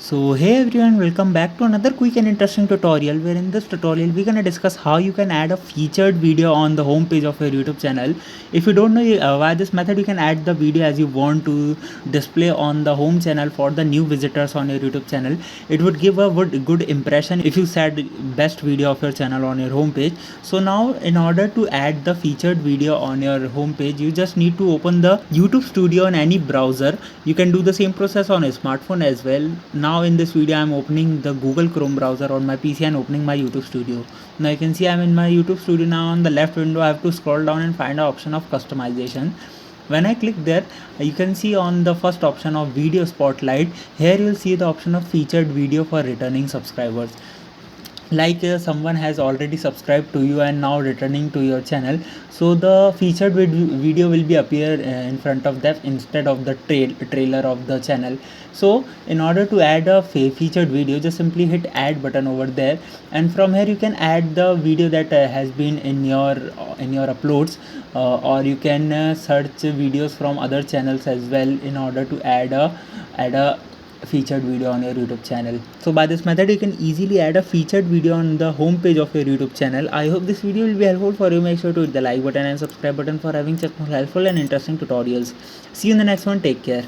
So hey everyone, welcome back to another quick and interesting tutorial where in this tutorial we're gonna discuss how you can add a featured video on the home page of your YouTube channel. If you don't know why this method, you can add the video as you want to display on the home channel for the new visitors on your YouTube channel. It would give a good impression if you said best video of your channel on your home page. So now in order to add the featured video on your home page, you just need to open the YouTube Studio on any browser. You can do the same process on a smartphone as well. Now in this video I'm opening the Google Chrome browser on my PC and opening my YouTube Studio. Now you can see I'm in my YouTube Studio. Now on the left window I have to scroll down and find the option of customization. When I click there, you can see on the first option of video spotlight, here you'll see the option of featured video for returning subscribers. Like someone has already subscribed to you and now returning to your channel, so the featured video will be appear in front of them instead of the trailer of the channel. So in order to add a featured video, just simply hit add button over there, and from here you can add the video that has been in your uploads, or you can search videos from other channels as well in order to add a featured video on your YouTube channel. So by this method you can easily add a featured video on the home page of your YouTube channel. I hope this video will be helpful for you. Make sure to hit the like button and subscribe button for having such more helpful and interesting tutorials. See you in the next one. Take care.